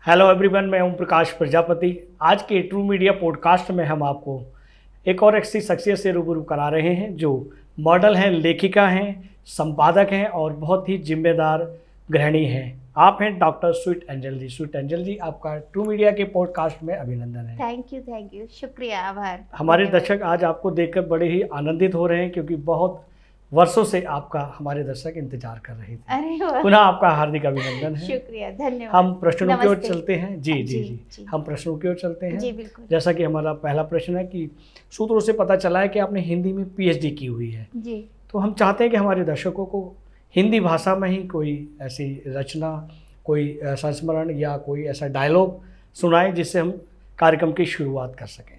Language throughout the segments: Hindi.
हेलो एवरीवन, मैं ओम प्रकाश प्रजापति। आज के ट्रू मीडिया पॉडकास्ट में हम आपको एक और ऐसी शख्सियत से रूबरू करा रहे हैं जो मॉडल हैं, लेखिका हैं, संपादक हैं और बहुत ही जिम्मेदार गृहिणी हैं। आप हैं डॉक्टर स्वीट एंजल जी। स्वीट एंजल जी, आपका ट्रू मीडिया के पॉडकास्ट में अभिनंदन है। थैंक यू, शुक्रिया, आभार। हमारे दर्शक आज आपको देखकर बड़े ही आनंदित हो रहे हैं क्योंकि बहुत वर्षों से आपका हमारे दर्शक इंतजार कर रहे थे। अरे वाह, पुनः आपका हार्दिक अभिनंदन है। शुक्रिया, धन्यवाद। हम प्रश्नों की ओर नमस्ते। चलते हैं। जी जी जी, जी, हम प्रश्नों की ओर चलते हैं। जी बिल्कुल। जैसा कि हमारा पहला प्रश्न है कि सूत्रों से पता चला है कि आपने हिंदी में पीएचडी की हुई है, जी तो हम चाहते हैं कि हमारे दर्शकों को हिंदी भाषा में ही कोई ऐसी रचना, कोई संस्मरण या कोई ऐसा डायलॉग सुनाएं जिससे हम कार्यक्रम की शुरुआत कर सकें।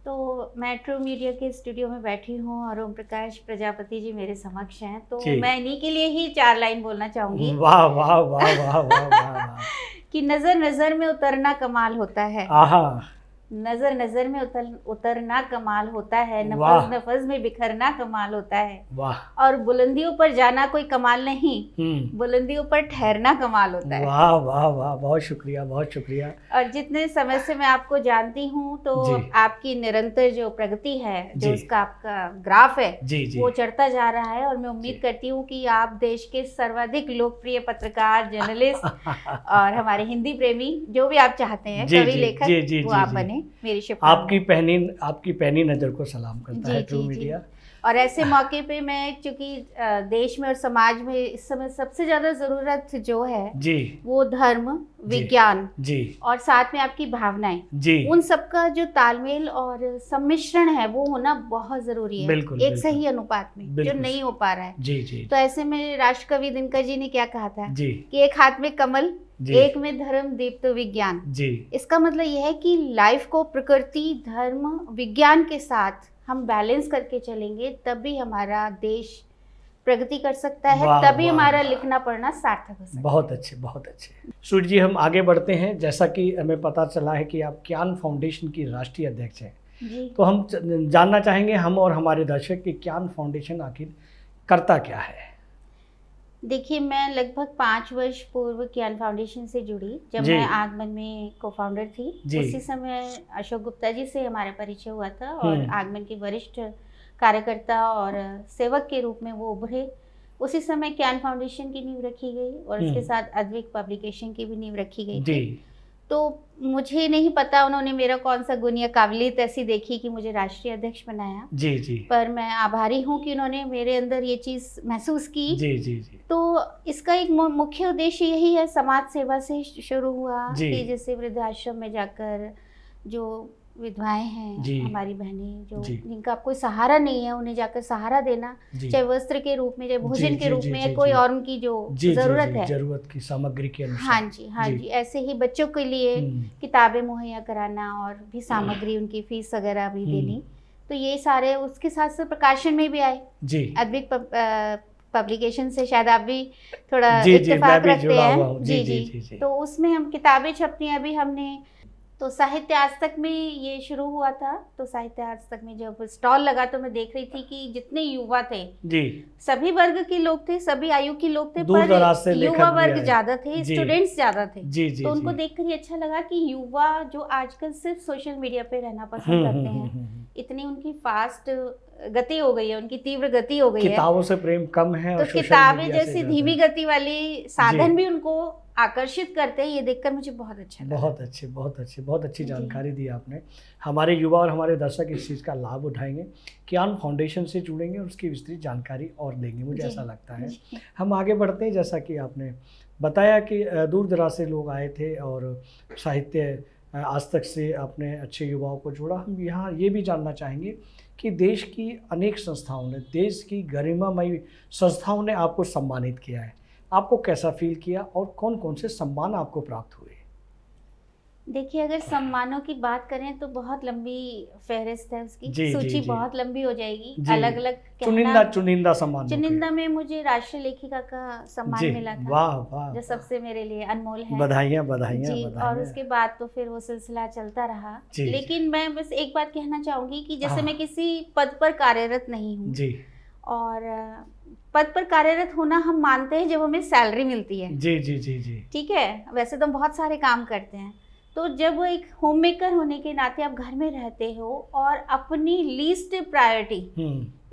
तो मैं ट्रू मीडिया के स्टूडियो में बैठी हूँ और ओम प्रकाश प्रजापति जी मेरे समक्ष हैं, तो जी। मैं इन्हीं के लिए ही 4 लाइन बोलना चाहूंगी वाह वाह वाह वाह वाह वाह कि नजर नजर में उतरना कमाल होता है, आहा, नजर नजर में उतरना कमाल होता है, वाह। नफज नफज में बिखरना कमाल होता है, वाह, और बुलंदियों पर जाना कोई कमाल नहीं, बुलंदियों पर ठहरना कमाल होता है। वाह वाह वाह, बहुत शुक्रिया, बहुत शुक्रिया। और जितने समय से मैं आपको जानती हूँ तो जी। आपकी निरंतर जो प्रगति है, जो जी। उसका आपका ग्राफ है, जी जी, वो चढ़ता जा रहा है। और मैं उम्मीद जी। करती हूँ कि आप देश के सर्वाधिक लोकप्रिय पत्रकार, जर्नलिस्ट और हमारे हिंदी प्रेमी, जो भी आप चाहते हैं, जी, कवि जी, लेखक, जी, जी, वो जी, आप जी। बने। मेरी शुभकामनाएं। आपकी पैनी नज़र को सलाम करता है ट्रू मीडिया। और ऐसे मौके पे मैं, चूंकि देश में और समाज में इस समय सबसे ज़्यादा ज़रूरत जो है जी वो धर्म, विज्ञान जी और साथ में आपकी भावनाएं, जी, उन सबका जो तालमेल और सम्मिश्रण है वो होना बहुत जरूरी है। बिल्कुल, एक बिल्कुल। सही अनुपात में, जो बिल्कुल। नहीं हो पा रहा है। जी जी तो ऐसे में राष्ट्रकवि दिनकर जी ने क्या कहा था जी कि एक हाथ में कमल, जी एक में धर्म, दीप्त विज्ञान। जी, इसका मतलब यह है कि लाइफ को प्रकृति, धर्म, विज्ञान के साथ हम बैलेंस करके चलेंगे, तभी हमारा देश प्रगति कर सकता है, वाह, तभी वाह, हमारा वाह। लिखना पढ़ना सार्थक हो सकता है। बहुत अच्छे, बहुत अच्छे। स्वीट जी, हम आगे बढ़ते हैं। जैसा कि हमें पता चला है कि आप क्यान फाउंडेशन की राष्ट्रीय अध्यक्ष हैं, जी। तो हम जानना चाहेंगे, हम और हमारे दर्शक, कि क्यान फाउंडेशन आखिर करता क्या है। देखिए, मैं लगभग 5 वर्ष पूर्व क्यान फाउंडेशन से जुड़ी, जब जी। मैं आगमन में को-फाउंडर थी। जी। उसी समय अशोक गुप्ता जी से हमारा परिचय हुआ था और हम्म। आगमन के वरिष्ठ कार्यकर्ता और सेवक के रूप में वो उभरे। उसी समय क्यान फाउंडेशन की नींव रखी गई और उसके साथ अद्विक पब्लिकेशन की भी नींव रखी गई जी थी। तो मुझे नहीं पता उन्होंने मेरा कौन सा गुण या काबिलियत ऐसी देखी कि मुझे राष्ट्रीय अध्यक्ष बनाया, जी जी पर मैं आभारी हूँ कि उन्होंने मेरे अंदर ये चीज़ महसूस की। जी जी जी तो इसका एक मुख्य उद्देश्य यही है, समाज सेवा से शुरू हुआ जी। कि जैसे वृद्धाश्रम में जाकर जो विधवाएं हैं, जी। हमारी बहनें, जो जी। जिनका कोई सहारा नहीं है, उन्हें जाकर सहारा देना, जी चाहे वस्त्र के रूप में, चाहे जी, भोजन के जी, रूप जी, में, जी, या कोई जी। और उनकी जो जी ज़रूरत जी, है। जरूरत की सामग्री के अनुसार। हाँ जी, हाँ जी। ऐसे ही बच्चों के लिए किताबें मुहैया कराना और भी सामग्री, उनकी फीस वगैरह भी देनी। तो ये सारे उसके साथ साथ प्रकाशन में भी आए। जी अद्विक पब्लिकेशन से शायद आप भी थोड़ा जी, इत्तेफाक मैं भी रखते जुड़ा हैं। हुआ हूँ। जी, जी जी, जी, जी। तो उसमें हम किताबें छपती हैं। अभी हमने तो साहित्य आज तक में ये शुरू हुआ था, तो साहित्य आज तक में जब स्टॉल लगा तो मैं देख रही थी कि जितने युवा थे, जी, सभी वर्ग के लोग थे, सभी आयु के लोग थे, दूर दराज से पर लेखक युवा भी वर्ग आए। ज्यादा थे, जी। स्टूडेंट्स ज्यादा थे। जी जी तो उनको जी। देखकर ये अच्छा लगा कि युवा जो आजकल सिर्फ सोशल मीडिया पे रहना पसंद करते हैं, इतनी उनकी फास्ट गति हो गई है, उनकी तीव्र गति हो गई है, किताबों से प्रेम कम है तो और सोशल किताबें मीडिया से जैसी ज्यादा धीमी है। गति वाली साधन भी उनको आकर्षित करते हैं। ये देखकर मुझे बहुत अच्छा लगा। बहुत अच्छे, बहुत अच्छे, बहुत अच्छी जानकारी दी आपने। हमारे युवा और हमारे दर्शक इस चीज़ का लाभ उठाएंगे, क्यान फाउंडेशन से जुड़ेंगे और उसकी विस्तृत जानकारी और लेंगे, मुझे जी, ऐसा लगता है। जी। हम आगे बढ़ते हैं। जैसा कि आपने बताया कि दूर दराज से लोग आए थे और साहित्य आज तक से आपने अच्छे युवाओं को जोड़ा। हम यहाँ ये भी जानना चाहेंगे कि देश की अनेक संस्थाओं ने, देश की गरिमामयी संस्थाओं ने आपको सम्मानित किया है। आपको कैसा फील किया और कौन कौन से सम्मान आपको प्राप्त हुए? देखिए, अगर सम्मानों की बात करें तो बहुत लंबी फहरिस्त है उसकी। जी, सूची जी, जी। बहुत लंबी हो जाएगी। जी। अलग अलग चुनिंदा सम्मान। चुनिंदा में मुझे राष्ट्रीय लेखिका का सम्मान जी, मिला था। वाह वाह, जो सबसे मेरे लिए अनमोल है। बधाइयाँ बधाइयाँ जी। और बधाइयाँ। उसके बाद तो फिर वो सिलसिला चलता रहा। जी, जी। लेकिन मैं बस एक बात कहना चाहूंगी कि जैसे हाँ। मैं किसी पद पर कार्यरत नहीं हूँ जी और पद पर कार्यरत होना हम मानते हैं जब हमें सैलरी मिलती है। जी जी जी जी। ठीक है, वैसे तो हम बहुत सारे काम करते हैं, तो जब एक होम मेकर होने के नाते आप घर में रहते हो और अपनी लीस्ट प्रायोरिटी,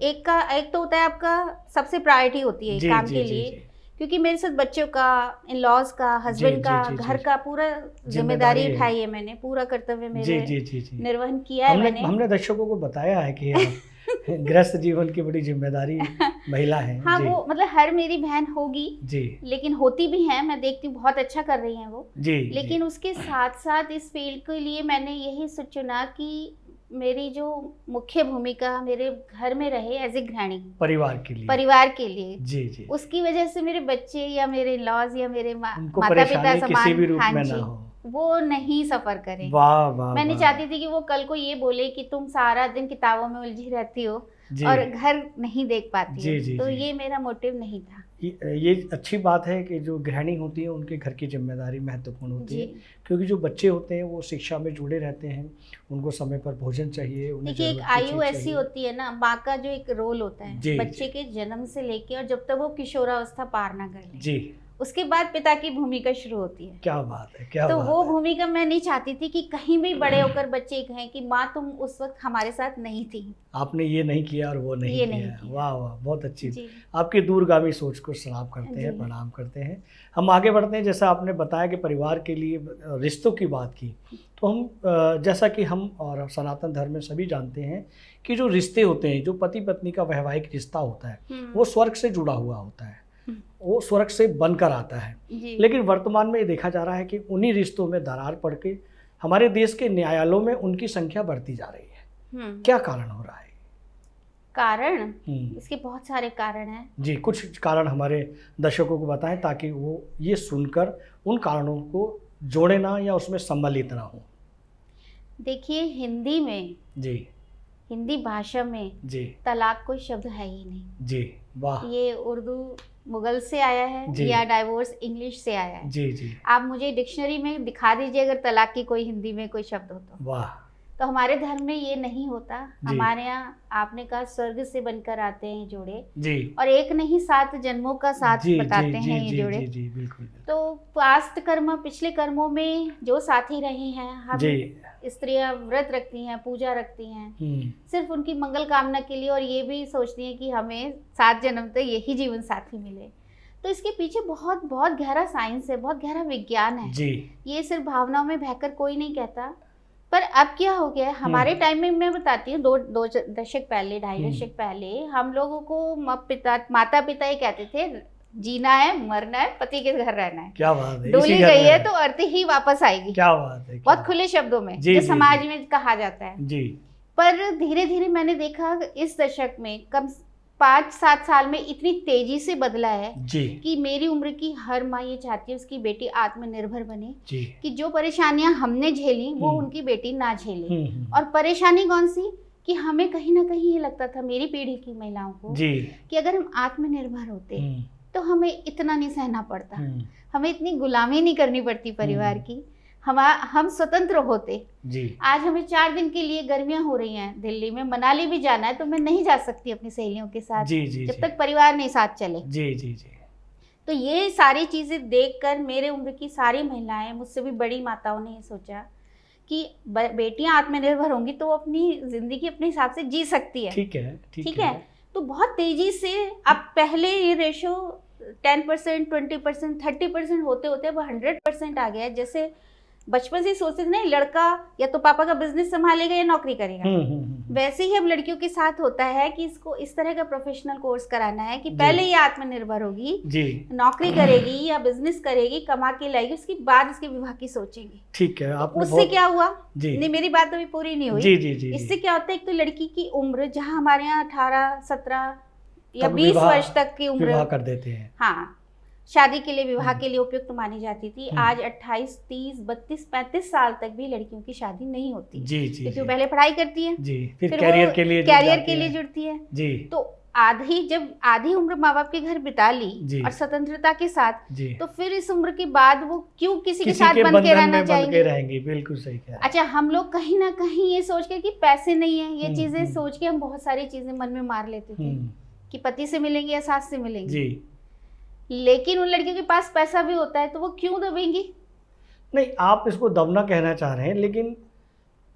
एक तो होता है आपका सबसे प्रायोरिटी होती है काम के लिए, क्योंकि मेरे साथ बच्चों का, इन लॉज का, हस्बैंड का, घर का पूरा जिम्मेदारी उठाई है मैंने, पूरा कर्तव्य मेरे निर्वहन किया है मैंने। हमने दर्शकों को बताया है कि गृहस्थ जीवन की बड़ी जिम्मेदारी महिला है। हाँ, वो मतलब हर मेरी बहन होगी जी, लेकिन होती भी है, मैं देखती हूँ बहुत अच्छा कर रही हैं वो जी, लेकिन जी। उसके साथ साथ इस फील्ड के लिए मैंने यही चुना कि मेरी जो मुख्य भूमिका मेरे घर में रहे एज ए गृहिणी, परिवार के लिए जी जी, उसकी वजह से मेरे बच्चे या मेरे लॉज या मेरे माता पिता किसी भी रूप हाँ में जी, ना हो, वो नहीं सफर करें। वाह वाह। मैं नहीं चाहती थी कि वो कल को ये बोले कि तुम सारा दिन किताबों में उलझी रहती हो और घर नहीं देख पाती जी, हो। जी, तो जी। ये मेरा मोटिव नहीं था। ये अच्छी बात है कि जो गृहिणी होती है उनके घर की जिम्मेदारी महत्वपूर्ण होती है, क्योंकि जो बच्चे होते हैं वो शिक्षा में जुड़े रहते हैं, उनको समय पर भोजन चाहिए, उन्हें देखिए एक आयु ऐसी होती है ना, माँ का जो एक रोल होता है बच्चे के जन्म से लेके और जब तक वो किशोरावस्था पार ना कर ले जी, उसके बाद पिता की भूमिका शुरू होती है। क्या बात है, क्या तो बात वो है। भूमिका मैं नहीं चाहती थी कि कहीं भी बड़े होकर बच्चे कहें कि माँ तुम उस वक्त हमारे साथ नहीं थी, आपने ये नहीं किया और वो नहीं किया। वाह वाह, बहुत अच्छी आपकी दूरगामी सोच को सलाम करते हैं, प्रणाम करते हैं। हम आगे बढ़ते हैं। जैसा आपने बताया कि परिवार के लिए रिश्तों की बात की, तो हम जैसा कि हम और सनातन धर्म में सभी जानते हैं कि जो रिश्ते होते हैं, जो पति पत्नी का वैवाहिक रिश्ता होता है वो स्वर्ग से जुड़ा हुआ होता है, वो स्वर्ग से बनकर आता है। लेकिन वर्तमान में ये देखा जा रहा है कि उन्हीं रिश्तों में दरार पड़ के हमारे देश के न्यायालयों में उनकी संख्या बढ़ती जा रही है। क्या कारण हो रहा है? कारण इसके बहुत सारे कारण हैं जी, कुछ कारण हमारे दर्शकों को बताएं ताकि वो ये सुनकर उन कारणों को जोड़े ना या उसमें सम्मिलित ना हो। देखिए हिंदी में जी, हिंदी भाषा में जी तलाक कोई शब्द है ही नहीं जी। वाह। ये उर्दू मुगल से आया है या डाइवोर्स इंग्लिश से आया है। जी जी। आप मुझे डिक्शनरी में दिखा दीजिए अगर तलाक की कोई हिंदी में कोई शब्द हो तो। वाह। तो हमारे धर्म में ये नहीं होता। हमारे यहाँ आपने कहा स्वर्ग से बनकर आते हैं जोड़े जी, और एक नहीं 7 जन्मों का साथ बताते हैं ये जोड़े। जी, जी, बिल्कुल। तो पास्ट कर्म, पिछले कर्मों में जो साथी रहे हैं, हम स्त्रियां व्रत रखती हैं, पूजा रखती हैं सिर्फ उनकी मंगल कामना के लिए, और ये भी सोचती हैं कि हमें 7 जन्म तक यही जीवन साथी मिले। तो इसके पीछे बहुत बहुत गहरा साइंस है, बहुत गहरा विज्ञान है जी। ये सिर्फ भावनाओं में बहकर कोई नहीं कहता। पर अब क्या हो गया है हमारे टाइम में, मैं बताती हूँ 2 दशक पहले, 2.5 दशक पहले हम लोगों को माता पिता ये कहते थे जीना है, मरना है, पति के घर रहना है। क्या बात है। डोली गई है तो अर्थी ही वापस आएगी। क्या बात है। बहुत खुले शब्दों में जो समाज में कहा जाता है जी। पर धीरे धीरे मैंने देखा इस दशक में कम 5-7 साल में इतनी तेजी से बदला है जी। कि मेरी उम्र की हर माँ ये चाहती है उसकी बेटी आत्मनिर्भर बने जी। कि जो परेशानियां हमने झेली वो उनकी बेटी ना झेले। और परेशानी कौन सी कि हमें कहीं ना कहीं ये लगता था मेरी पीढ़ी की महिलाओं को जी। कि अगर हम आत्मनिर्भर होते तो हमें इतना नहीं सहना पड़ता, हमें इतनी गुलामी नहीं करनी पड़ती परिवार की, हम स्वतंत्र होते जी। आज हमें 4 दिन के लिए गर्मियां हो रही हैं दिल्ली में, मनाली भी जाना है तो मैं नहीं जा सकती अपनी सहेलियों के साथ जी, जी, जब तक परिवार नहीं साथ चले जी जी जी। तो ये सारी चीजें देखकर मेरे उम्र की सारी महिलाएं, मुझसे भी बड़ी माताओं ने ये सोचा कि बेटियां आत्मनिर्भर होंगी तो वो अपनी जिंदगी अपने हिसाब से जी सकती है। ठीक है, ठीक है। तो बहुत तेजी से अब पहले ये रेशो 10%, 20%, 30% होते होते अब 100% आ गया है। जैसे बचपन से सोचते थे ना लड़का या तो पापा का बिजनेस संभालेगा या नौकरी करेगा, वैसे ही अब लड़कियों के साथ होता है कि इसको इस तरह का प्रोफेशनल कोर्स कराना है कि पहले ये आत्मनिर्भर होगी जी। नौकरी करेगी या बिजनेस करेगी, कमा के लाएगी, उसके बाद उसके विवाह की सोचेंगी। ठीक है। उससे क्या हुआ नहीं, मेरी बात अभी पूरी नहीं हुई जी, जी, जी, इससे क्या होता है एक तो लड़की की उम्र जहाँ हमारे यहाँ 18, 17 या 20 वर्ष तक की उम्र कर देते हैं, हाँ शादी के लिए विवाह के लिए उपयुक्त मानी जाती थी। आज 28, 30, 32, 35 साल तक भी लड़कियों की शादी नहीं होती जी, जी, क्योंकि वो पहले पढ़ाई करती है जी, फिर कैरियर के लिए जुड़ती है जी। तो जब आधी उम्र माँ बाप के घर बिता ली और स्वतंत्रता के साथ, तो फिर इस उम्र के बाद वो क्यों किसी के साथ बन के रहना चाहेंगे। बिल्कुल सही कहा। अच्छा, हम लोग कहीं ना कहीं ये सोच के कि पैसे नहीं है, ये चीजें सोच के हम बहुत सारी चीजें मन में मार लेते थे कि पति से मिलेंगे या सास से मिलेंगे जी। लेकिन उन लड़कियों के पास पैसा भी होता है तो वो क्यों दबेंगी? नहीं, आप इसको दबना कहना चाह रहे हैं, लेकिन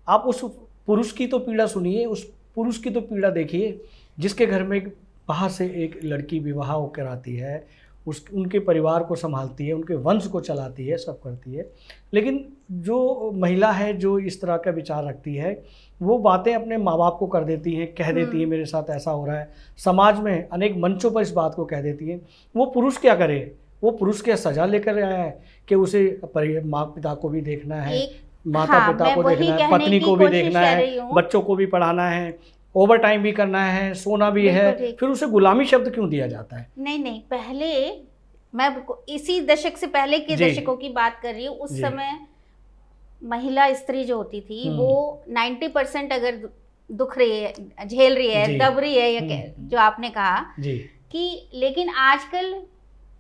आप उस पुरुष की तो पीड़ा सुनिए, उस पुरुष की तो पीड़ा देखिए जिसके घर में बाहर से एक लड़की विवाह होकर आती है, उनके परिवार को संभालती है, उनके वंश को चलाती है, सब करती है। लेकिन जो महिला है जो इस तरह का विचार रखती है, वो बातें अपने माँ बाप को कर देती हैं, कह देती है मेरे साथ ऐसा हो रहा है, समाज में अनेक मंचों पर इस बात को कह देती है। वो पुरुष क्या करे? वो पुरुष क्या सजा लेकर आया है कि उसे माँ पिता को भी देखना है, माता पिता को देखना है, पत्नी को भी देखना है, बच्चों को भी पढ़ाना है, ओवर टाइम भी करना है, सोना भी है, फिर उसे गुलामी शब्द क्यों दिया जाता है? नहीं, पहले मैं इसी दशक से पहले के दशकों की बात कर रही हूँ। उस समय महिला स्त्री जो होती थी वो 90% अगर दुख रही है, झेल रही है, दब रही है, या जो आपने कहा कि, लेकिन आजकल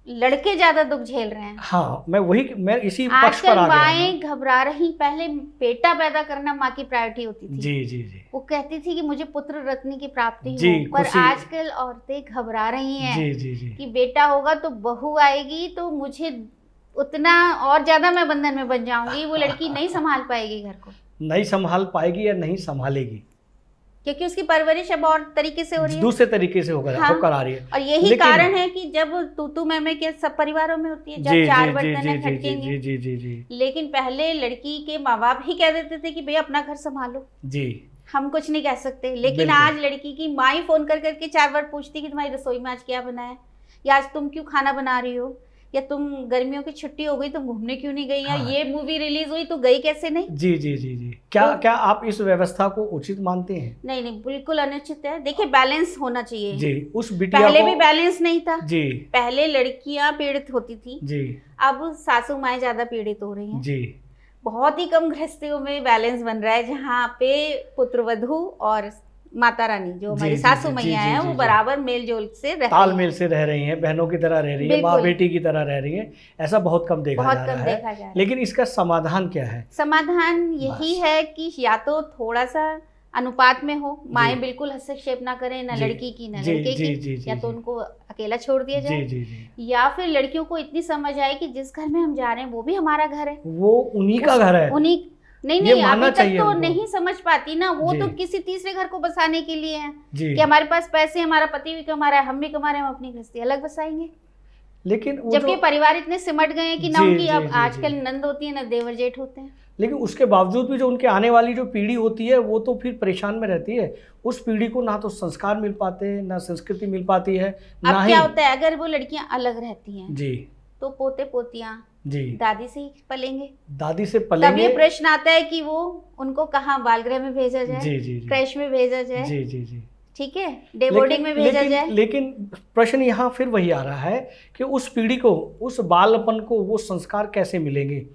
लड़के ज्यादा दुख झेल रहे हैं। हाँ, मैं इसी पक्ष पर आ गया। माएँ घबरा रही, पहले बेटा पैदा करना माँ की प्रायोरिटी होती थी। जी। वो कहती थी कि मुझे पुत्र रत्न की प्राप्ति हो, पर आजकल औरतें घबरा रही हैं कि बेटा होगा तो बहू आएगी तो मुझे उतना और ज्यादा मैं बंधन में बन जाऊंगी, वो लड़की नहीं संभाल पाएगी घर को, नहीं संभाल पाएगी या नहीं संभालेगी, क्योंकि उसकी परवरिश अब और तरीके से हो रही है, दूसरे तरीके से होकर आ रही है। और यही कारण है कि जब तू मैं के सब परिवारों में होती है, जब चार बर्तन खटकेंगे। लेकिन पहले लड़की के माँ बाप ही कह देते थे कि भैया अपना घर संभालो, हम कुछ नहीं कह सकते। लेकिन आज लड़की की माँ ही फोन कर करके 4 बार पूछती कि तुम्हारी रसोई में आज क्या बना है, या आज तुम क्यों खाना बना रही हो, या तुम गर्मियों की छुट्टी हो गई तुम घूमने क्यों नहीं गई, या ये मूवी रिलीज हुई तो गई कैसे नहीं। जी। क्या आप इस व्यवस्था को उचित मानते हैं? नहीं, बिल्कुल अनुचित है। देखिए, बैलेंस होना चाहिए जी। उस बिटिया पहले भी बैलेंस नहीं था जी, पहले लड़कियां पीड़ित होती थी जी, अब सासू माएं ज्यादा पीड़ित हो रही हैं जी। बहुत ही कम गृहस्थियों में बैलेंस बन रहा है, जहाँ पे पुत्रवधू और माता रानी जो हमारी सासू मैया है वो बराबर मेल जोल से तालमेल से रह रही हैं, बहनों की तरह रह रही है, माँ बेटी की तरह रह रही है। ऐसा बहुत कम देखा जा रहा है। लेकिन इसका समाधान क्या है? समाधान यही है कि या तो थोड़ा सा अनुपात में हो, माएँ बिल्कुल हस्तक्षेप ना करें, ना लड़की की ना लड़के की, या तो उनको अकेला छोड़ दिया जाए, या फिर लड़कियों को इतनी समझ आए कि जिस घर में हम जा रहे हैं वो भी हमारा घर है, वो उन्हीं का घर है, उन्हीं नहीं अभी तक तो नहीं समझ पाती ना, वो तो किसी तीसरे घर को बसाने के लिए है कि हमारे पास पैसे, हमारा पति भी कमा रहा है, हम भी कमा रहे हैं, हम अपनी गृहस्थी अलग बसाएंगे। लेकिन जबकि परिवार इतने सिमट गए हैं कि ना उनकी अब आजकल नंद होती है ना देवर जेठ होते हैं। लेकिन उसके बावजूद भी जो उनके आने वाली जो पीढ़ी होती है वो तो फिर परेशान में रहती है। उस पीढ़ी को ना तो संस्कार मिल पाते हैं, ना संस्कृति मिल पाती है, ना क्या होता है अगर वो लड़कियां अलग रहती हैं जी तो पोते पोतियां दादी से ही पलेंगे, तब ये प्रश्न आता है कि वो उनको कहाँ बाल गृह में भेजा जाए, क्रैश में भेजा जाए, ठीक है, डे बोर्डिंग में भेजा जाए। लेकिन प्रश्न यहाँ फिर वही आ रहा है कि उस पीढ़ी को, उस बालपन को वो संस्कार कैसे मिलेंगे?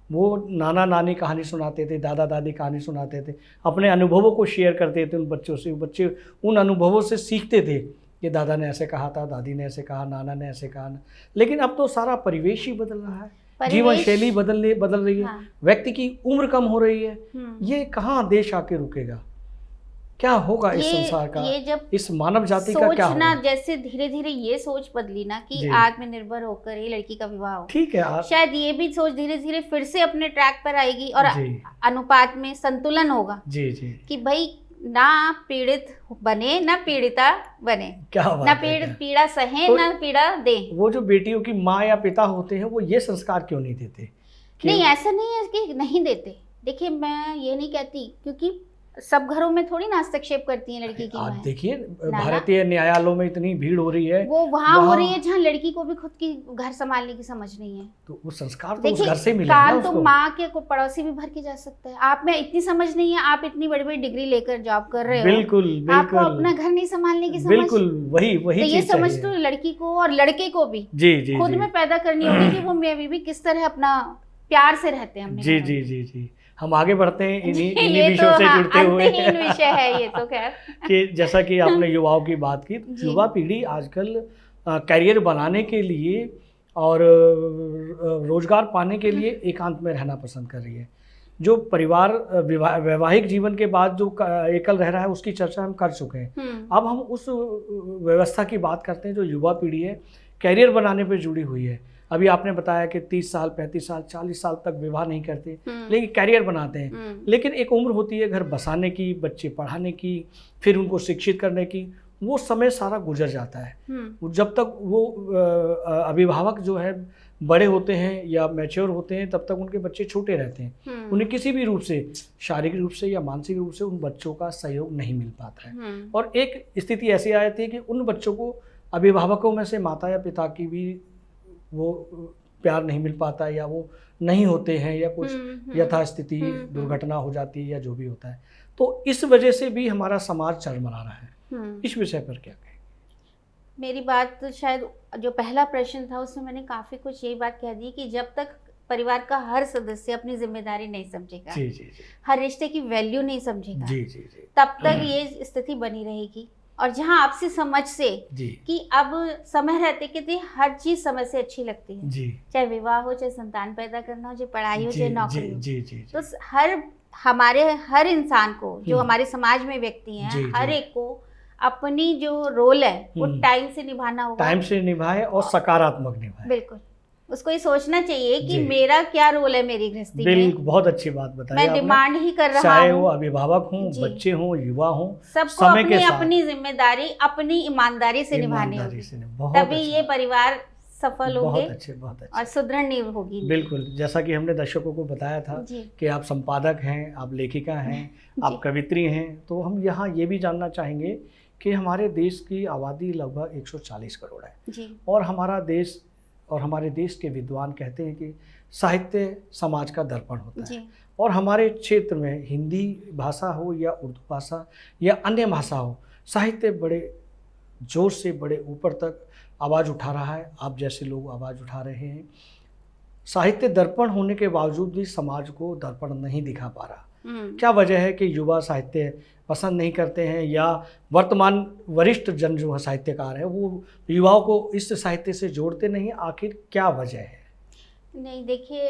वो नाना नानी कहानी सुनाते थे, दादा दादी कहानी सुनाते थे, अपने अनुभवों को शेयर करते थे उन बच्चों से, बच्चे उन अनुभवों से सीखते थे कि दादा ने ऐसे कहा था, दादी ने ऐसे कहा, नाना ने ऐसे कहा। लेकिन अब तो सारा परिवेश ही बदल रहा है, जीवन शैली बदल रही है, व्यक्ति की उम्र कम हो रही है। ये कहाँ देश आके रुकेगा? क्या होगा इस संसार का, ये जब इस मानव जाति का क्या होगा? जैसे धीरे धीरे ये सोच बदली ना कि आत्मनिर्भर होकर ही लड़की का विवाह हो, ठीक है, शायद ये भी सोच धीरे धीरे फिर से अपने ट्रैक पर आएगी और अनुपात में संतुलन होगा कि भाई ना पीड़ित बने ना पीड़िता बने, ना पीड़ा सहे ना पीड़ा दे। वो जो बेटियों की माँ या पिता होते हैं वो ये संस्कार क्यों नहीं देते? नहीं, ऐसा नहीं है कि नहीं देते। देखिए, मैं ये नहीं कहती, क्योंकि सब घरों में थोड़ी ना हस्तक्षेप करती हैं लड़की की माँ। देखिए, भारतीय न्यायालयों में इतनी भीड़ हो रही है, वो वहाँ हो रही है जहाँ लड़की को भी खुद की घर संभालने की समझ नहीं है। तो वो संस्कार तो उस घर से मिलेगा ना उसको। तो माँ के को पड़ोसी भी भर के जा सकता है। आप में इतनी समझ नहीं है, आप इतनी बड़ी बड़ी डिग्री लेकर जॉब कर रहे हो, बिल्कुल आपको अपना घर नहीं संभालने की समझ। बिल्कुल वही ये समझ तो लड़की को और लड़के को भी खुद में पैदा करनी होगी कि वो मैं भी किस तरह अपना प्यार से रहते हैं। जी। हम आगे बढ़ते हैं इन्हीं विषयों से जुड़ते हुए। विषय है ये तो खैर कि जैसा कि आपने युवाओं की बात की, युवा पीढ़ी आजकल करियर बनाने के लिए और रोजगार पाने के लिए एकांत में रहना पसंद कर रही है। जो परिवार वैवाहिक जीवन के बाद जो एकल रह रहा है उसकी चर्चा हम कर चुके हैं। अब हम उस व्यवस्था की बात करते हैं जो युवा पीढ़ी है कैरियर बनाने पे जुड़ी हुई है। अभी आपने बताया कि 30 साल 35 साल 40 साल तक विवाह नहीं करते, लेकिन कैरियर बनाते हैं। लेकिन एक उम्र होती है घर बसाने की, बच्चे पढ़ाने की, फिर उनको शिक्षित करने की, वो समय सारा गुजर जाता है। जब तक वो अभिभावक जो है बड़े होते हैं या मैच्योर होते हैं तब तक उनके बच्चे छोटे रहते हैं। उन्हें किसी भी रूप से, शारीरिक रूप से या मानसिक रूप से उन बच्चों का सहयोग नहीं मिल पाता है। और एक स्थिति ऐसी आ जाती है कि उन बच्चों को अभिभावकों में से माता या पिता की भी वो प्यार नहीं मिल पाता, या वो नहीं होते हैं, या कुछ यथास्थिति दुर्घटना हो जाती है या जो भी होता है। तो इस वजह से भी हमारा समाज चरमरा रहा है। इस विषय पर क्या कहें? मेरी बात तो शायद जो पहला प्रश्न था उसमें मैंने काफ़ी कुछ यही बात कह दी कि जब तक परिवार का हर सदस्य अपनी जिम्मेदारी नहीं समझेगा, जी जी जी, हर रिश्ते की वैल्यू नहीं समझेगा, जी जी जी, तब तक ये स्थिति बनी रहेगी। और जहाँ आपसी समझ से कि अब समय रहते कि हर चीज़ समय से अच्छी लगती है जी। चाहे विवाह हो, चाहे संतान पैदा करना हो, चाहे पढ़ाई हो, चाहे नौकरी हो, जी, जी, जी। तो हर इंसान को जो हमारे समाज में व्यक्ति हैं, हर एक को अपनी जो रोल है वो टाइम से निभाना होगा, टाइम से निभाए और सकारात्मक निभाए। बिल्कुल, उसको ये सोचना चाहिए कि मेरा क्या रोल है मेरी गृहस्थी में। बहुत अच्छी बात बताई मैं डिमांड ही कर रहा हूँ, चाहे वो अभिभावक हों, बच्चे हों, युवा हों, सबको अपनी जिम्मेदारी अपनी ईमानदारी से निभानी होगी, तभी ये परिवार सफल होंगे और सुदृढ़ नींव होगी। बिल्कुल, जैसा कि हमने दर्शकों को बताया था कि आप संपादक हैं, आप लेखिका हैं, आप कवित्री हैं, तो हम यहाँ ये भी जानना चाहेंगे कि हमारे देश की आबादी लगभग 140 करोड़ है और हमारे देश के विद्वान कहते हैं कि साहित्य समाज का दर्पण होता है। और हमारे क्षेत्र में हिंदी भाषा हो या उर्दू भाषा या अन्य भाषा हो, साहित्य बड़े जोर से बड़े ऊपर तक आवाज़ उठा रहा है। आप जैसे लोग आवाज़ उठा रहे हैं। साहित्य दर्पण होने के बावजूद भी समाज को दर्पण नहीं दिखा पा रहा। क्या वजह है कि युवा साहित्य पसंद नहीं करते हैं, या वर्तमान वरिष्ठ जन जो साहित्यकार है वो युवाओं को इस साहित्य से जोड़ते नहीं? आखिर क्या वजह है? नहीं, देखिए,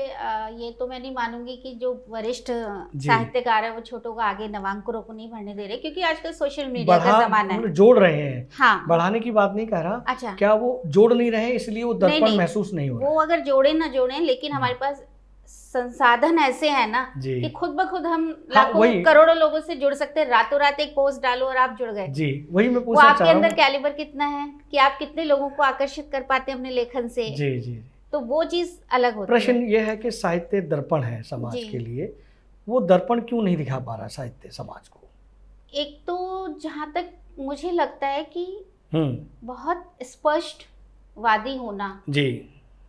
ये तो मैं नहीं मानूंगी कि जो वरिष्ठ साहित्यकार है वो छोटों को आगे नवांकुरों को नहीं बढ़ने दे रहे, क्योंकि आजकल सोशल मीडिया का जमाना है। जोड़ रहे हैं, हाँ, बढ़ाने की बात नहीं कर रहा। अच्छा, क्या वो जोड़ नहीं रहे इसलिए वो दर्पण महसूस नहीं हो रहा? वो अगर जोड़े ना जोड़े, लेकिन हमारे पास संसाधन ऐसे है ना कि खुद ब खुद हम लाखों करोड़ों लोगों से जुड़ सकते हैं। रातों रात एक पोस्ट डालो और आप जुड़ गए। जी, वही मैं पूछना चाह रहा हूं। आपके अंदर कैलिबर कितना है कि आप कितने लोगों को आकर्षित कर पाते हैं अपने लेखन से। जी जी, तो वो चीज अलग होती है। प्रश्न ये है कि साहित्य दर्पण है समाज के लिए, वो दर्पण क्यों नहीं दिखा पा रहा साहित्य समाज को? एक तो जहाँ तक मुझे लगता है कि बहुत स्पष्टवादी होना जी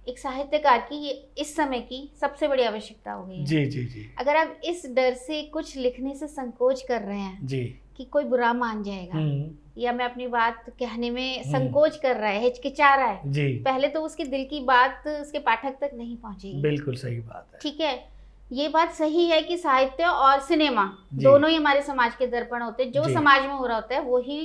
एक साहित्यकार की इस समय की सबसे बड़ी आवश्यकता हो गई है। जी जी जी। अगर आप इस डर से कुछ लिखने से संकोच कर रहे हैं जी कि कोई बुरा मान जाएगा, या मैं अपनी बात कहने में संकोच कर रहा है, हिचकिचा रहा है जी, पहले तो उसके दिल की बात उसके पाठक तक नहीं पहुंचेगी। बिल्कुल सही बात है। ठीक है, ये बात सही है कि साहित्य और सिनेमा दोनों ही हमारे समाज के दर्पण होते हैं। जो समाज में हो रहा होता है वही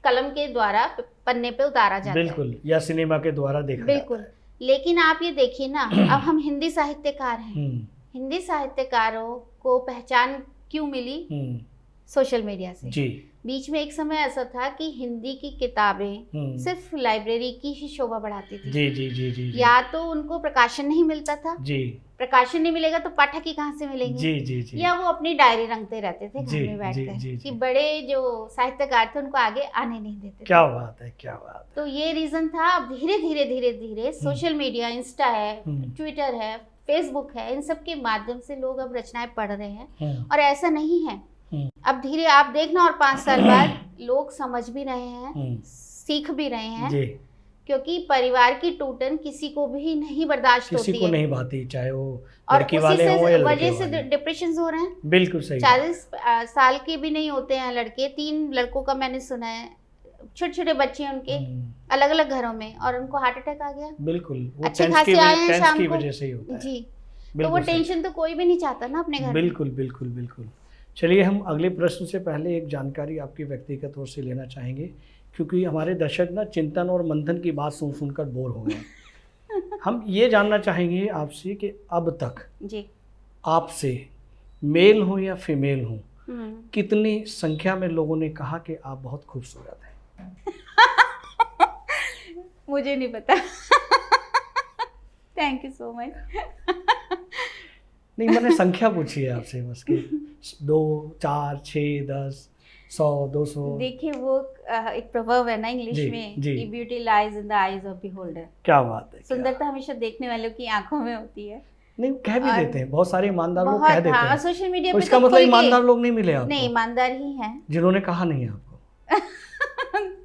कलम के द्वारा पन्ने पे उतारा जाता है। बिल्कुल, या सिनेमा के द्वारा देखा बिल्कुल जाता है। लेकिन आप ये देखिए ना, अब हम हिंदी साहित्यकार हैं, हिंदी साहित्यकारों को पहचान क्यों मिली? सोशल मीडिया से जी। बीच में एक समय ऐसा था कि हिंदी की किताबें सिर्फ लाइब्रेरी की ही शोभा बढ़ाती थी। जी जी जी जी। या तो उनको प्रकाशन नहीं मिलता था जी, प्रकाशन नहीं मिलेगा तो पाठक ही कहाँ से मिलेंगे जी जी जी, या वो अपनी डायरी रंगते रहते थे घर में बैठकर कि बड़े जो साहित्यकार थे उनको आगे आने नहीं देते। क्या बात है, क्या बात। तो ये रीजन था। अब धीरे धीरे धीरे धीरे सोशल मीडिया, इंस्टा है, ट्विटर है, फेसबुक है, इन सब के माध्यम से लोग अब रचनाएं पढ़ रहे हैं। और ऐसा नहीं है, अब धीरे आप देखना और 5 साल बाद लोग समझ भी रहे हैं, सीख भी रहे हैं, क्योंकि परिवार की टूटन किसी को भी नहीं बर्दाश्त होती है, किसी को नहीं भाती, चाहे वो लड़की वाले हो या लड़के वाले। वजह से डिप्रेशन हो रहे हैं। बिल्कुल सही। 40 साल के भी नहीं होते हैं लड़के। 3 लड़कों का मैंने सुना है, छोटे छोटे बच्चे हैं उनके अलग अलग घरों में, और उनको हार्ट अटैक आ गया। बिल्कुल, अच्छे खासे आए हैं शाम की को वजह से ही होता है जी। तो वो टेंशन तो कोई भी नहीं चाहता ना अपने घर। बिल्कुल बिल्कुल बिल्कुल। चलिए, हम अगले प्रश्न से पहले एक जानकारी आपकी व्यक्तिगत तौर से लेना चाहेंगे, क्योंकि हमारे दर्शक ना चिंतन और मंथन की बात सुन सुनकर बोर हो गए। हम ये जानना चाहेंगे आपसे कि अब तक जी आपसे मेल हो या फीमेल हो, कितनी संख्या में लोगों ने कहा कि आप बहुत खूबसूरत हैं? मुझे नहीं पता। Thank you so much. नहीं, मैंने संख्या पूछी है आपसे बस कि 2, 4, 6, 10, 100, 200। देखिए वो एक प्रवर्ब है ना इंग्लिश में कि beauty lies in the eyes of beholder. क्या बात है। सुंदरता हमेशा देखने वालों की आंखों में होती है। नहीं, कह भी देते हैं बहुत सारे ईमानदार लोग, कह देते हैं सोशल मीडिया तो पे। इसका मतलब ईमानदार लोग नहीं मिले आपको? नहीं, ईमानदार ही हैं जिन्होंने कहा नहीं है आपको।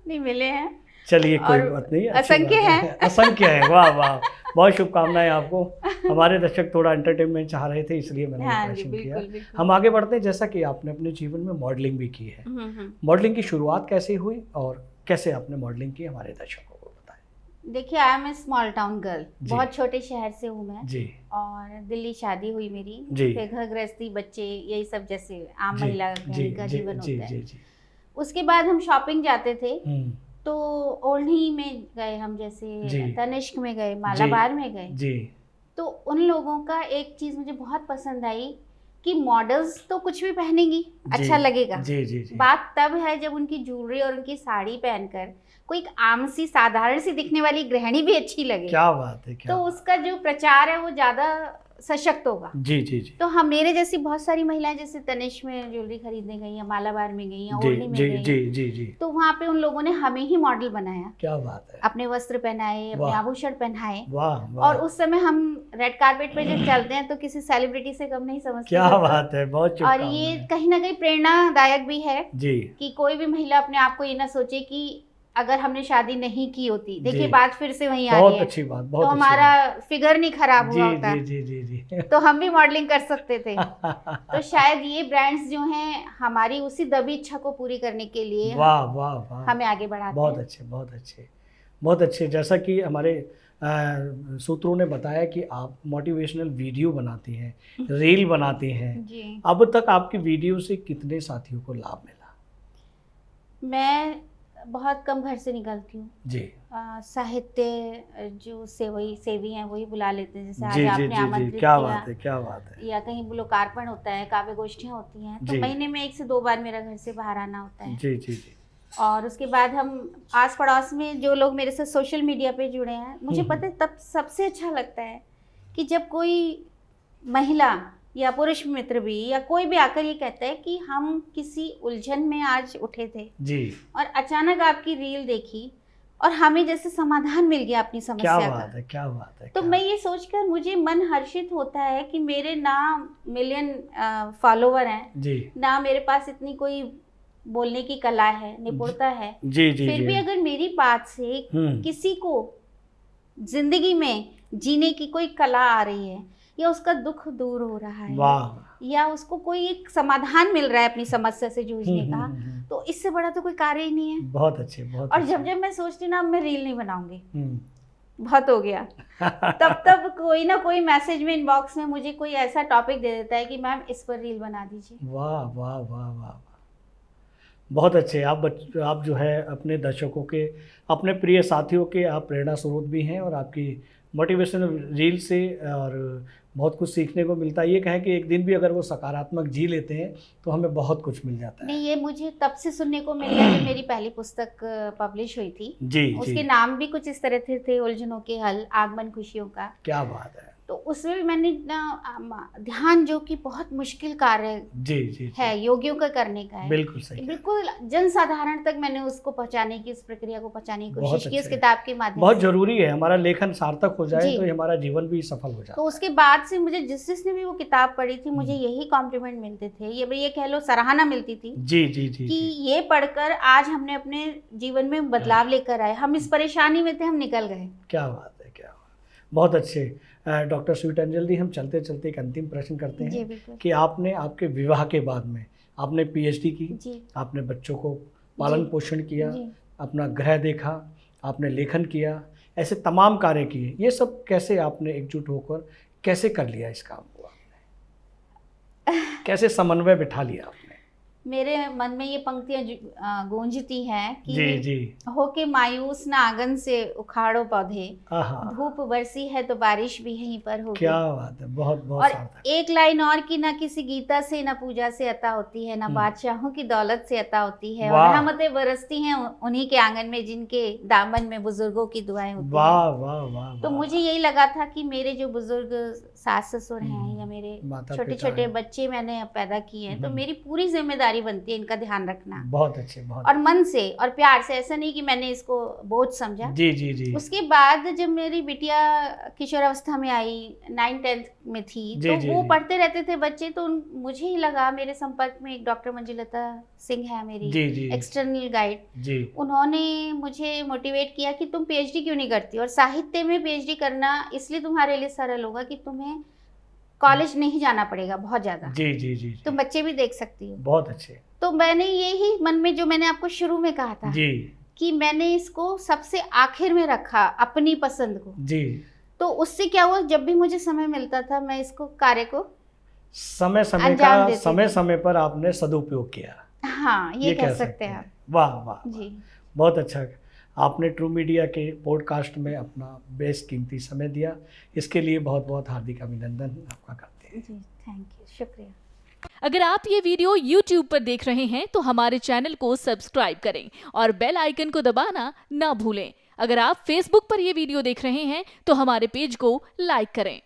नहीं मिले हैं। चलिए कोई बात नहीं, असंख्य हैं। असंख्य है। वाह वाह, बहुत शुभकामनाएं आपको। हमारे दर्शक थोड़ा एंटरटेनमेंट चाह रहे थे, इसलिए मैंने प्रश्न किया। हम आगे बढ़ते हैं। जैसा कि आपने अपने जीवन में मॉडलिंग भी की है, मॉडलिंग की शुरुआत कैसे हुई और कैसे आपने मॉडलिंग की, हमारे दर्शकों को बताएं। देखिए, I am a small town girl, बहुत छोटे शहर से हूँ मैं जी। और दिल्ली शादी हुई मेरी, फिर घर गृहस्थी, बच्चे, यही सब जैसे आम महिला का जीवन होता है। उसके बाद हम शॉपिंग जाते थे तो ओढ़नी में गए हम, जैसे तनिष्क में गए, मालाबार में गए जी। तो उन लोगों का एक चीज मुझे बहुत पसंद आई कि मॉडल्स तो कुछ भी पहनेंगी, अच्छा लगेगा। जी। बात तब है जब उनकी ज्वेलरी और उनकी साड़ी पहनकर कोई एक आम सी साधारण सी दिखने वाली गृहिणी भी अच्छी लगे। क्या बात है। तो उसका जो प्रचार है वो ज्यादा सशक्त होगा। जी। तो हम, मेरे जैसी बहुत सारी महिलाएं जैसे तनिष्क में ज्वेलरी खरीदने गई या मालाबार में गई या ओढ़नी में गई, जी। तो वहाँ पे उन लोगों ने हमें ही मॉडल बनाया। क्या बात है। अपने वस्त्र पहनाए, अपने आभूषण पहनाए। और उस समय हम रेड कारपेट पे जब चलते हैं तो किसी सेलिब्रिटी से कम नहीं समझते। क्या बात है, बहुत। और ये कहीं ना कहीं प्रेरणादायक भी है कि कोई भी महिला अपने आप को ये ना सोचे कि अगर हमने शादी नहीं की होती, देखिए बात फिर से वहीं आ रही है। बहुत अच्छी बात, बहुत तो हमारा फिगर नहीं खराब हुआ होता। जी। तो हम भी मॉडलिंग कर सकते थे। तो शायद ये ब्रांड्स जो हैं हमारी उसी दबी इच्छा को पूरी करने के लिए वाह हमें आगे बढ़ाते हैं। बहुत अच्छे। जैसा कि हमारे सूत्रों ने बताया कि आप मोटिवेशनल वीडियो बनाती हैं, रील बनाती हैं। अब तक आपकी वीडियो से कितने साथियों को लाभ मिला? मैं बहुत कम घर से निकलती हूँ जी। साहित्य जो सेवी हैं वही बुला लेते हैं, जैसे आज आपने आमंत्रित क्या किया। बात है। या कहीं लोकार्पण होता है, काव्य गोष्ठियाँ होती हैं, तो महीने में 1 से 2 बार मेरा घर से बाहर आना होता है। जी। और उसके बाद हम आस पड़ोस में जो लोग मेरे साथ सोशल मीडिया पे जुड़े हैं, मुझे पता है तब सबसे अच्छा लगता है कि जब कोई महिला या पुरुष मित्र भी या कोई भी आकर ये कहता है कि हम किसी उलझन में आज उठे थे जी, और अचानक आपकी रील देखी और हमें जैसे समाधान मिल गया अपनी समस्या का। क्या बात है। तो मैं ये सोचकर मुझे मन हर्षित होता है कि मेरे ना मिलियन फॉलोवर हैं जी, ना मेरे पास इतनी कोई बोलने की कला है, निपुणता है जी, फिर भी अगर मेरी बात से किसी को जिंदगी में जीने की कोई कला आ रही है या उसका दुख दूर हो रहा है या उसको कोई एक समाधान मिल रहा है अपनी समस्या से जूझने का, तो इससे बड़ा तो कोई कार्य ही नहीं है। बहुत अच्छे। और जब मैं सोचती ना अब मैं रील नहीं बनाऊंगी, बहुत हो गया, तब कोई ना कोई मैसेज में इनबॉक्स में मुझे कोई ऐसा टॉपिक दे देता है कि मैम इस पर रील बना दीजिए। वाह, बहुत अच्छे। आप जो है अपने दर्शकों के, अपने प्रिय साथियों के आप प्रेरणा स्रोत भी हैं और आपकी मोटिवेशनल रील से और बहुत कुछ सीखने को मिलता है। ये कहें कि एक दिन भी अगर वो सकारात्मक जी लेते हैं तो हमें बहुत कुछ मिल जाता है। नहीं, ये मुझे तब से सुनने को मिला जब मेरी पहली पुस्तक पब्लिश हुई थी जी। उसके नाम भी कुछ इस तरह थे उलझनों के हल, आगमन खुशियों का। क्या बात है। तो उसमें भी मैंने ध्यान, जो कि बहुत मुश्किल कार्य जी है, योगियों का करने का है, बिल्कुल सही, बिल्कुल जनसाधारण तक मैंने उसको पहुंचाने की, इस प्रक्रिया को पहुंचाने की कोशिश की इस किताब के माध्यम से। बहुत जरूरी है, हमारा लेखन सार्थक हो जाए तो हमारा जीवन भी सफल हो जाए। तो उसके बाद से मुझे जिसने भी वो किताब पढ़ी थी, मुझे यही कॉम्प्लीमेंट मिलते थे, ये कह लो सराहना मिलती थी जी कि ये पढ़कर आज हमने अपने जीवन में बदलाव लेकर आए, हम इस परेशानी में थे, हम निकल गए। क्या बात है, क्या बहुत अच्छे। डॉक्टर स्वीटांजलि, हम चलते चलते एक अंतिम प्रश्न करते हैं कि आपने आपके विवाह के बाद में आपने पीएचडी की, आपने बच्चों को पालन पोषण किया, अपना ग्रह देखा, आपने लेखन किया, ऐसे तमाम कार्य किए, ये सब कैसे आपने एकजुट होकर कैसे कर लिया इस काम को? आपने कैसे समन्वय बिठा लिया आपने? मेरे मन में ये पंक्तियां गूंजती हैं कि जी जी होके मायूस ना आंगन से उखाड़ो पौधे, आहा, धूप बरसी है तो बारिश भी यहीं पर होगी। क्या बात है, बहुत बहुत और सार्थक। एक लाइन और कि ना किसी गीता से ना पूजा से अता होती है, ना बादशाहों की दौलत से अता होती है, और रहमतें बरसती हैं उन्हीं के आंगन में जिनके दामन में बुजुर्गों की दुआएं होती वाह हैं। वाह वाह। तो मुझे यही लगा था कि मेरे जो बुजुर्ग सास ससुर हैं या मेरे छोटे छोटे बच्चे मैंने पैदा किए हैं, तो मेरी पूरी जिम्मेदारी बनती है इनका ध्यान रखना। बहुत अच्छे, बहुत। और मन से और प्यार से, ऐसा नहीं कि मैंने इसको बोझ समझा। जी जी जी। उसके बाद जब मेरी बिटिया किशोरावस्था में आई, 9th-10th में थी, तो वो पढ़ते रहते थे बच्चे, तो मुझे ही लगा, मेरे संपर्क में एक डॉक्टर मंजुलता सिंह है मेरी एक्सटर्नल गाइड, उन्होंने मुझे मोटिवेट किया कि तुम पीएचडी क्यों नहीं करती, और साहित्य में पीएचडी करना इसलिए तुम्हारे लिए सरल होगा कि तुम्हें कॉलेज नहीं जाना पड़ेगा बहुत ज्यादा। जी जी जी। तुम बच्चे भी देख सकती हो। बहुत अच्छे। तो मैंने यही मन में, जो मैंने आपको शुरू में कहा था जी, कि मैंने इसको सबसे आखिर में रखा, अपनी पसंद को। जी। तो उससे क्या हुआ, जब भी मुझे समय मिलता था मैं इसको कार्य को समय समय पर आपने सदुपयोग किया। हाँ, ये कह सकते हैं। वाह वाह जी, बहुत अच्छा। आपने ट्रू मीडिया के पॉडकास्ट में अपना बेशकीमती समय दिया, इसके लिए बहुत बहुत हार्दिक अभिनंदन आपका करते हैं। जी, थैंक यू, शुक्रिया। अगर आप ये वीडियो YouTube पर देख रहे हैं तो हमारे चैनल को सब्सक्राइब करें और बेल आइकन को दबाना ना भूलें। अगर आप Facebook पर ये वीडियो देख रहे हैं तो हमारे पेज को लाइक करें।